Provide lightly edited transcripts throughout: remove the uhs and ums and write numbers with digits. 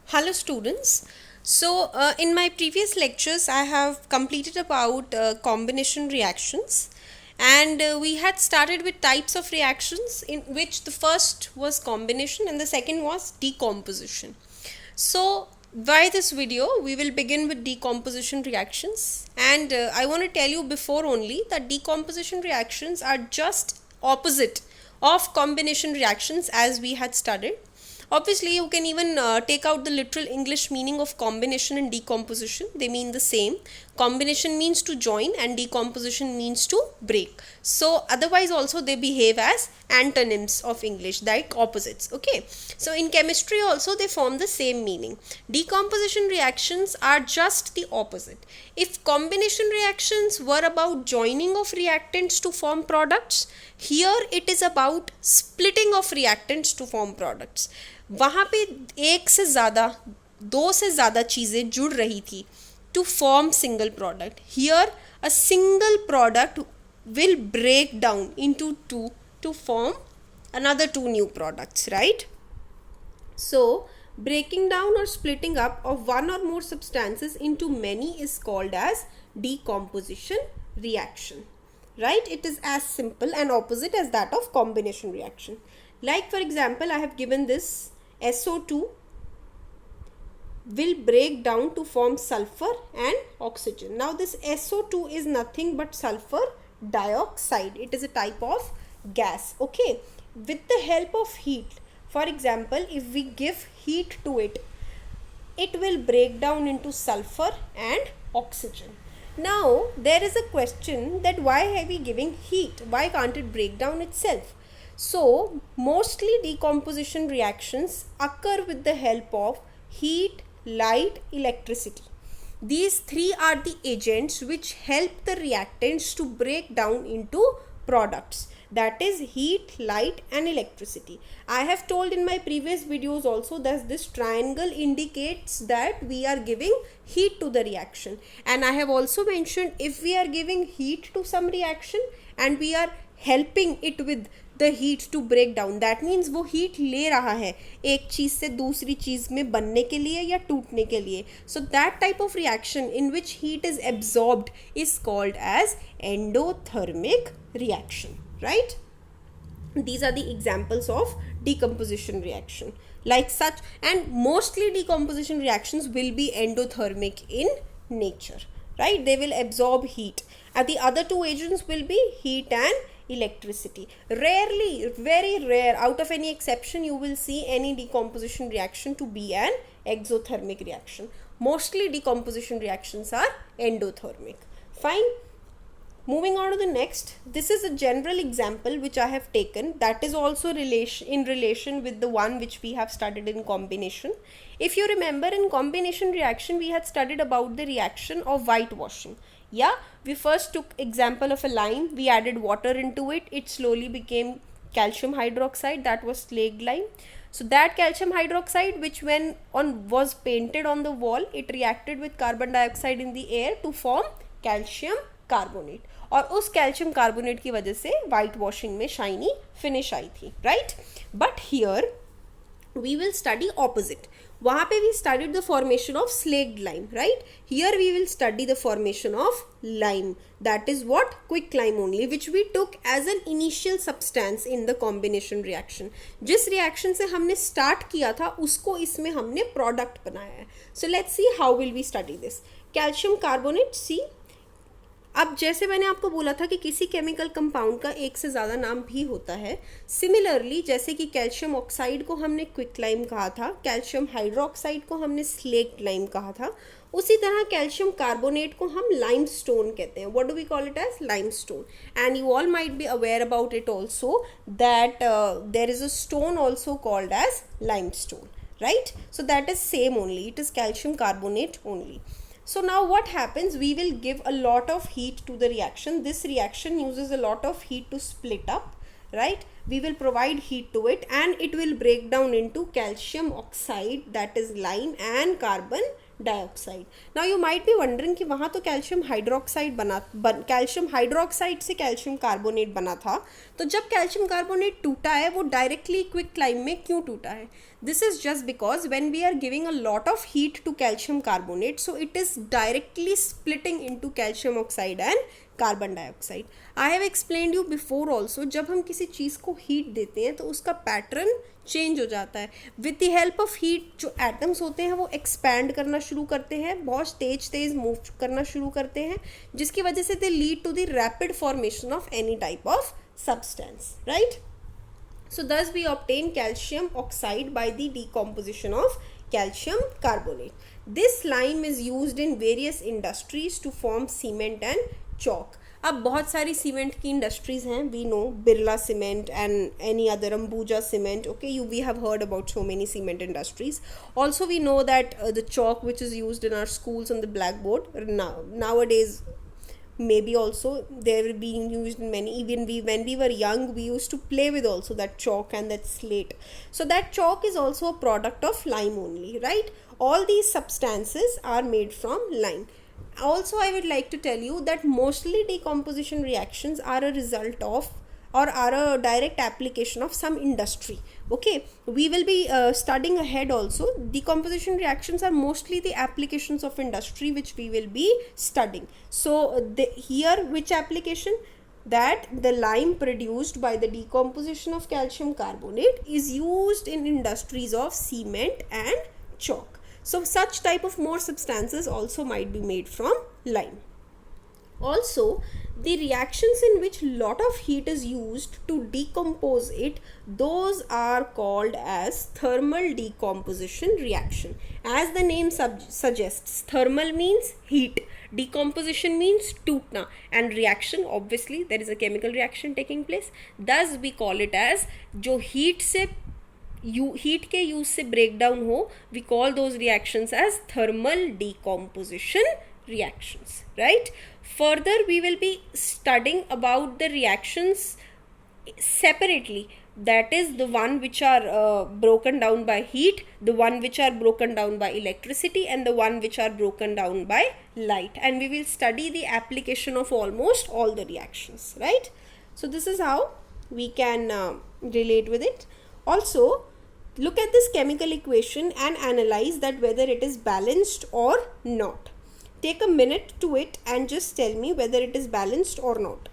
Hello students. In my previous lectures I have completed about combination reactions, and we had started with types of reactions, in which the first was combination and the second was decomposition. So by this video we will begin with decomposition reactions, and I want to tell you before only that decomposition reactions are just opposite of combination reactions as we had studied. Obviously, you can even take out the literal English meaning of combination and decomposition. They mean the same. Combination means to join and decomposition means to break. So, otherwise also they behave as antonyms of English, like opposites. Okay. So, in chemistry also they form the same meaning. Decomposition reactions are just the opposite. If combination reactions were about joining of reactants to form products, here it is about splitting of reactants to form products. वहाँ पे एक से ज़्यादा, दो से ज़्यादा चीज़ें जुड़ रही थी to form single product. Here a single product will break down into two to form another two new products, right? So breaking down or splitting up of one or more substances into many is called as decomposition reaction, right? It is as simple and opposite as that of combination reaction. Like for example, I have given this SO2 will break down to form sulfur and oxygen. Now this SO2 is nothing but sulfur dioxide. It is a type of gas. Okay, with the help of heat, for example, if we give heat to it, it will break down into sulfur and oxygen. Now there is a question that why are we giving heat? Why can't it break down itself? So mostly decomposition reactions occur with the help of heat, light, electricity. These three are the agents which help the reactants to break down into products. That is heat, light and electricity. I have told in my previous videos also that this triangle indicates that we are giving heat to the reaction. And I have also mentioned if we are giving heat to some reaction and we are helping it with the heat to break down, that means वो heat ले रहा है एक चीज़ से दूसरी चीज़ में बनने के लिए या टूटने के लिए. So that type of reaction in which heat is absorbed is called as endothermic reaction, right? These are the examples of decomposition reaction like such, and mostly decomposition reactions will be endothermic in nature, right? They will absorb heat, and the other two agents will be heat and electricity. Rarely, very rare, out of any exception, you will see any decomposition reaction to be an exothermic reaction. Mostly decomposition reactions are endothermic. Fine. Moving on to the next, this is a general example which I have taken that is also in relation with the one which we have studied in combination. If you remember, in combination reaction we had studied about the reaction of whitewashing. Yeah, we first took example of a lime, we added water into it, it slowly became calcium hydroxide, that was slaked lime. So that calcium hydroxide, which when was painted on the wall, it reacted with carbon dioxide in the air to form calcium carbonate, और उस calcium carbonate की वजह से white washing में shiny finish आई थी, right? But here we will study opposite. वहाँ पे we studied the formation of slaked lime, right? Here we will study the formation of lime, that is what quick lime only, which we took as an initial substance in the combination reaction. जिस reaction से हमने start किया था उसको इसमें हमने product बनाया है. So let's see how will we study this. Calcium carbonate, see. अब जैसे मैंने आपको बोला था कि किसी केमिकल कंपाउंड का एक से ज़्यादा नाम भी होता है, सिमिलरली जैसे कि कैल्शियम ऑक्साइड को हमने क्विक लाइम कहा था, कैल्शियम हाइड्रोक्साइड को हमने स्लेक्ड लाइम कहा था, उसी तरह कैल्शियम कार्बोनेट को हम लाइमस्टोन कहते हैं. What do we call it as? Limestone. And you all might be aware about it also that there is a stone also called as limestone, right? So that is same only, it is calcium carbonate only. So now what happens, we will give a lot of heat to the reaction. This reaction uses a lot of heat to split up, right? We will provide heat to it and it will break down into calcium oxide, that is lime, and carbon dioxide. Now you might be wondering कि वहाँ तो calcium hydroxide calcium hydroxide से calcium carbonate बना था, तो जब calcium carbonate टूटा है वो डायरेक्टली क्विक लाइम में क्यों टूटा है? This is just because when we are giving a lot of heat to calcium carbonate, so it is directly splitting into calcium oxide and carbon dioxide. I have explained you before also, जब हम किसी चीज़ को heat देते हैं तो उसका pattern change हो जाता है. With the help of heat जो एटम्स होते हैं वो एक्सपैंड करना शुरू करते हैं, बहुत तेज मूव करना शुरू करते हैं, जिसकी वजह से they lead to the rapid formation of any type of substance, right? So thus we obtain calcium oxide by the decomposition of calcium carbonate. This lime is used in various industries to form cement and chalk. अब बहुत सारी cement की industries हैं, we know Birla cement and any other Ambuja cement. Okay, we have heard about so many cement industries. Also we know that the chalk which is used in our schools on the blackboard nowadays, maybe also they're being used in many, even when we were young we used to play with also that chalk and that slate. So that chalk is also a product of lime only, right? All these substances are made from lime. Also I would like to tell you that mostly decomposition reactions are a result of or are a direct application of some industry. Okay, we will be studying ahead also. Decomposition reactions are mostly the applications of industry which we will be studying. So here which application? That the lime produced by the decomposition of calcium carbonate is used in industries of cement and chalk. So such type of more substances also might be made from lime. Also, the reactions in which lot of heat is used to decompose it, those are called as thermal decomposition reaction. As the name suggests, thermal means heat, decomposition means टूटना, and reaction obviously there is a chemical reaction taking place. Thus we call it as जो heat से heat के use से break down हो, we call those reactions as thermal decomposition reactions, right? Further we will be studying about the reactions separately, that is the one which are broken down by heat, the one which are broken down by electricity, and the one which are broken down by light, and we will study the application of almost all the reactions, right? So this is how we can relate with it. Also look at this chemical equation and analyze that whether it is balanced or not. Take a minute to it and just tell me whether it is balanced or not.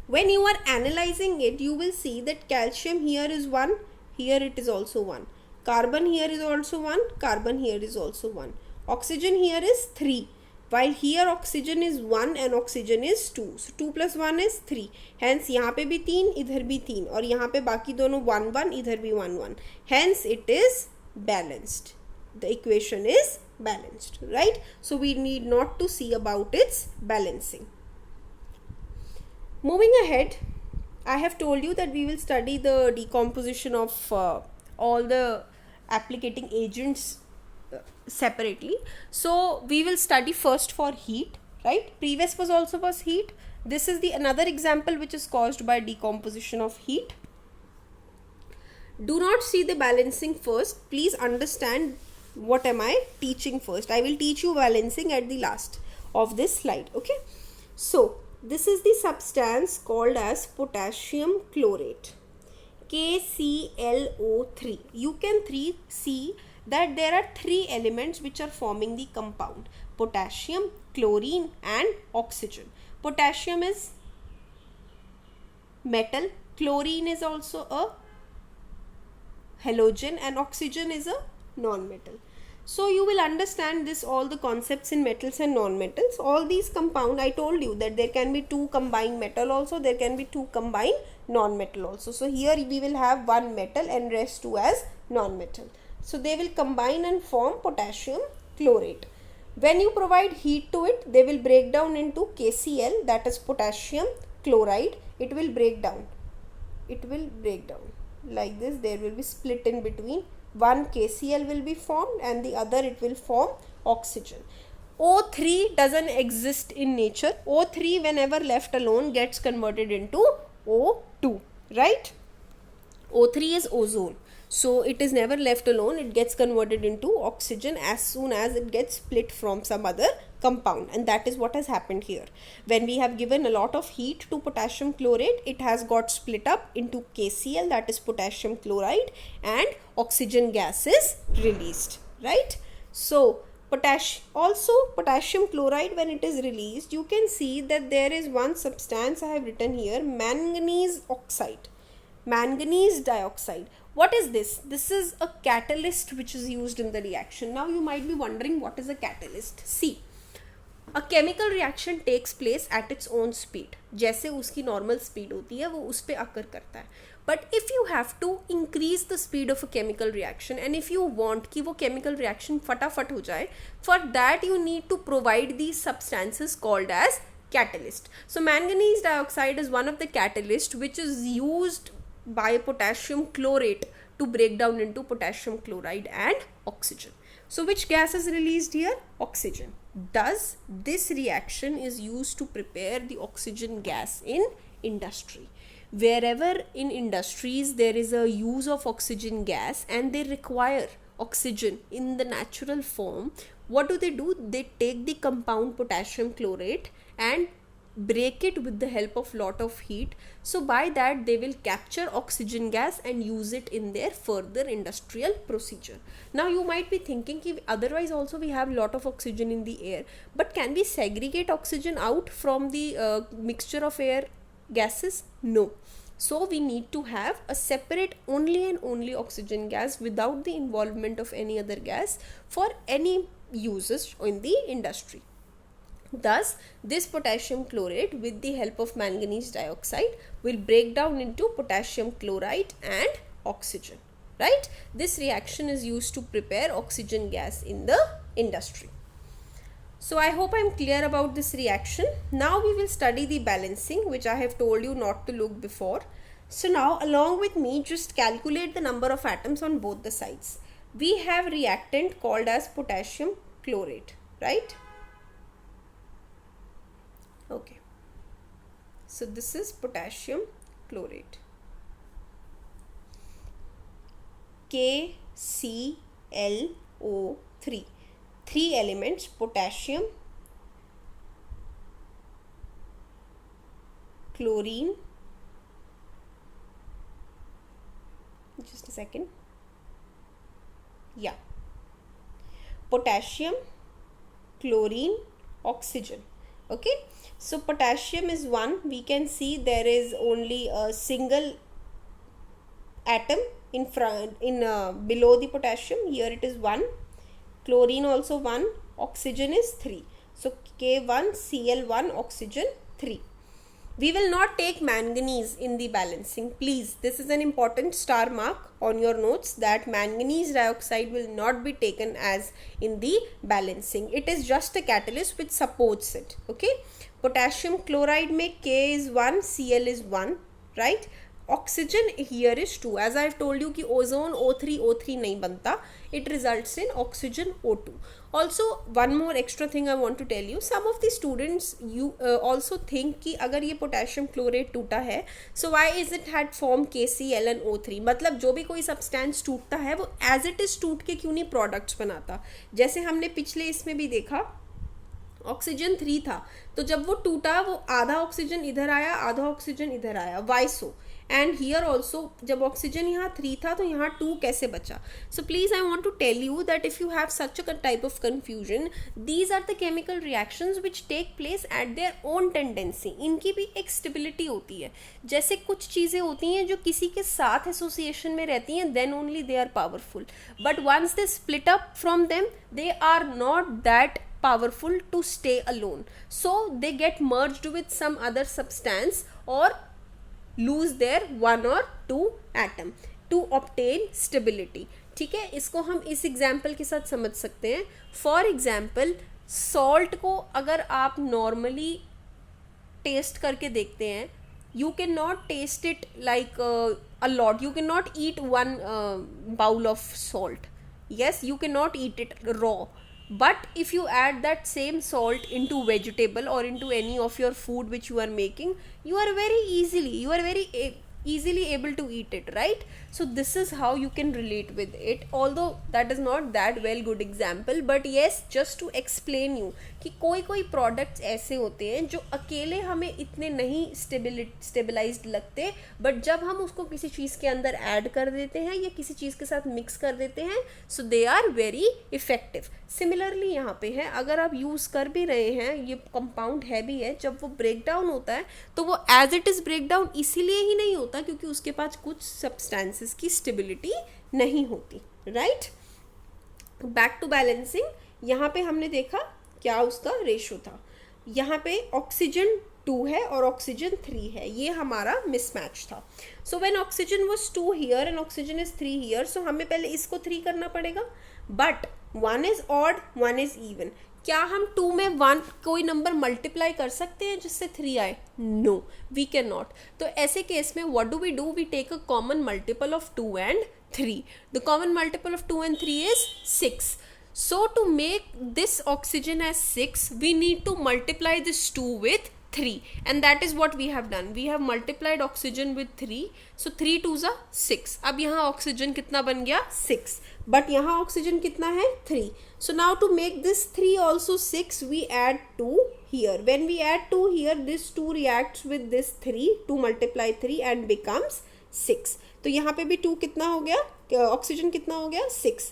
When you are analyzing it, you will see that calcium here is 1, here it is also 1. Carbon here is also 1, carbon here is also 1. Oxygen here is 3. While here oxygen is 1 and oxygen is 2. So 2 plus 1 is 3. Hence यहाँ पे भी 3, इधर भी 3, और यहाँ पे बाकी दोनों 1 1, इधर भी 1 1. Hence it is balanced. The equation is balanced, right? So we need not to see about its balancing. Moving ahead, I have told you that we will study the decomposition of all the applicating agents separately. So we will study first for heat, right? Previous was also was heat. This is the another example which is caused by decomposition of heat. Do not see the balancing first. Please understand what am I teaching first. I will teach you balancing at the last of this slide. Okay, so this is the substance called as potassium chlorate, KClO3. You can see that there are 3 elements which are forming the compound: potassium, chlorine and oxygen. Potassium is metal, chlorine is also a halogen, and oxygen is a non-metal. So you will understand this, all the concepts in metals and non-metals. All these compound, I told you that there can be 2 combined metal also, there can be 2 combined non-metal also. So here we will have 1 metal and rest 2 as non-metal. So they will combine and form potassium chlorate. When you provide heat to it, they will break down into KCl, that is potassium chloride. It will break down. It will break down like this. There will be split in between. One KCl will be formed and the other it will form oxygen. O3 doesn't exist in nature. O3 whenever left alone gets converted into O2, right? O3 is ozone. So it is never left alone, it gets converted into oxygen as soon as it gets split from some other compound, and that is what has happened here. When we have given a lot of heat to potassium chlorate, it has got split up into KCl, that is potassium chloride, and oxygen gas is released, right? So potassium chloride, when it is released, you can see that there is one substance I have written here, manganese oxide, manganese dioxide. What is this? This is a catalyst which is used in the reaction. Now you might be wondering, what is a catalyst? See, a chemical reaction takes place at its own speed. जैसे उसकी normal speed होती है वो उस पे occur करता है. But if you have to increase the speed of a chemical reaction, and if you want कि वो chemical reaction फटाफट हो जाए, for that you need to provide these substances called as catalyst. So manganese dioxide is one of the catalyst which is used by potassium chlorate to break down into potassium chloride and oxygen. So which gas is released here? Oxygen. Thus this reaction is used to prepare the oxygen gas in industry. Wherever in industries there is a use of oxygen gas and they require oxygen in the natural form, what do? They take the compound potassium chlorate and break it with the help of lot of heat. So by that they will capture oxygen gas and use it in their further industrial procedure. Now you might be thinking कि otherwise also we have lot of oxygen in the air, but can we segregate oxygen out from the mixture of air gases? No. So we need to have a separate only and only oxygen gas without the involvement of any other gas for any uses in the industry. Thus, this potassium chlorate with the help of manganese dioxide will break down into potassium chloride and oxygen, right? This reaction is used to prepare oxygen gas in the industry. So I hope I am clear about this reaction. Now we will study the balancing, which I have told you not to look before. So now along with me, just calculate the number of atoms on both the sides. We have reactant called as potassium chlorate, right? Okay, so this is potassium chlorate, KClO3, 3 elements, potassium, chlorine, just a second, yeah, potassium, chlorine, oxygen. Okay, so potassium is 1. We can see there is only a single atom in front, below the potassium. Here it is 1. Chlorine also 1. Oxygen is 3. So K1Cl1 oxygen 3. We will not take manganese in the balancing. Please, this is an important star mark on your notes, that manganese dioxide will not be taken as in the balancing. It is just a catalyst which supports it. Okay. Potassium chloride में K is 1, Cl is 1, right? Oxygen here is 2. As I have told you कि ozone O3 नहीं बनता. It results in oxygen O2. Also one more extra thing I want to tell you. Some of the students also think कि अगर ये potassium chlorate टूटा है, so why is it had formed KCl and O3? मतलब जो भी कोई substance टूटता है वो as it is टूट के क्यों नहीं products बनाता? जैसे हमने पिछले इसमें भी देखा, ऑक्सीजन 3 था, तो जब वो टूटा वो आधा ऑक्सीजन इधर आया, आधा ऑक्सीजन इधर आया. Why so? And here also जब ऑक्सीजन यहाँ 3 था तो यहाँ 2 कैसे बचा? So please I want to tell you that if you have such a type of confusion, these are the chemical reactions which take place at their own tendency. इनकी भी एक स्टेबिलिटी होती है. जैसे कुछ चीज़ें होती हैं जो किसी के साथ एसोसिएशन में रहती हैं, then only they are powerful, but once they split up from them they are not that powerful to stay alone, so they get merged with some other substance or lose their 1 or 2 atom to obtain stability. ठीक है, इसको हम इस example के साथ समझ सकते हैं. फॉर एग्जाम्पल, सॉल्ट को अगर आप नॉर्मली टेस्ट करके देखते हैं, you cannot taste it like a lot. You cannot eat one bowl of salt. Yes, you cannot eat it raw. But if you add that same salt into vegetable or into any of your food which you are making, you are very easily able to eat it, right? So this is how you can relate with it, although that is not that well good example, but yes, just to explain you कि कोई कोई products ऐसे होते हैं जो अकेले हमें इतने नहीं stabilized लगते, but जब हम उसको किसी चीज़ के अंदर add कर देते हैं या किसी चीज़ के साथ mix कर देते हैं, so they are very effective. Similarly यहाँ पे है, अगर आप यूज़ कर भी रहे हैं, ये कंपाउंड है भी है, जब वो ब्रेक डाउन होता है तो वो as it is break down इसीलिए ही नहीं होता क्योंकि उसके पास कुछ सब्सटेंसेस की स्टेबिलिटी नहीं होती, राइट? बैक टू बैलेंसिंग, यहाँ पे हमने देखा क्या उसका रेशो था. यहाँ पे ऑक्सीजन 2 है और ऑक्सीजन 3 है, ये हमारा मिसमैच था. So when oxygen was 2 here and oxygen is 3 here, so हमें पहले इसको 3 करना पड़ेगा, but 1 is odd 1 is even. क्या हम 2 में 1 कोई नंबर मल्टीप्लाई कर सकते हैं जिससे 3 आए? No, we can not. तो ऐसे केस में what do? We take a common multiple of 2 and 3. The common multiple of 2 and 3 is 6. So to make this oxygen as 6, we need to multiply this 2 with 3, and that is what we have done. We have multiplied oxygen with 3, so 3 2s are 6. अब यहाँ oxygen कितना बन गया? 6. But यहाँ oxygen कितना है? 3. So now to make this 3 also 6, we add 2 here. When we add 2 here, this 2 reacts with this 3 to multiply 3 and becomes 6. तो यहाँ पे भी 2 कितना हो गया? ऑक्सीजन कितना हो गया? 6.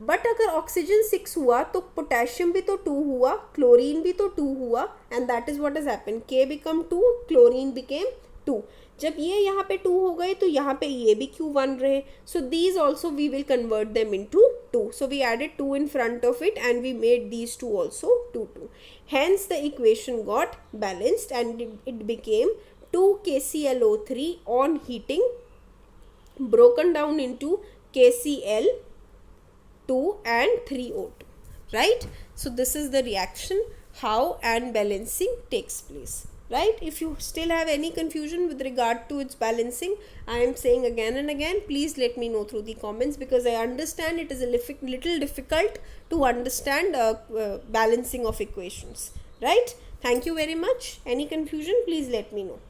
बट अगर ऑक्सीजन 6 हुआ तो पोटेशियम भी तो 2 हुआ, क्लोरीन भी तो 2 हुआ, and that is what has happened. के बिकम 2, क्लोरीन बिकेम 2. जब ये यहाँ पे 2 हो गए तो यहाँ पे ये भी क्यों 1 रहे? So these also we will convert them into 2. So we added 2 in front of it and we made these two also 2 2. Hence the equation got balanced and it became 2 KClO3 on heating broken down into KCl 2 and 3O2, right? So this is the reaction, how and balancing takes place, right? If you still have any confusion with regard to its balancing, I am saying again and again, please let me know through the comments, because I understand it is a little difficult to understand balancing of equations, right? Thank you very much. Any confusion, please let me know.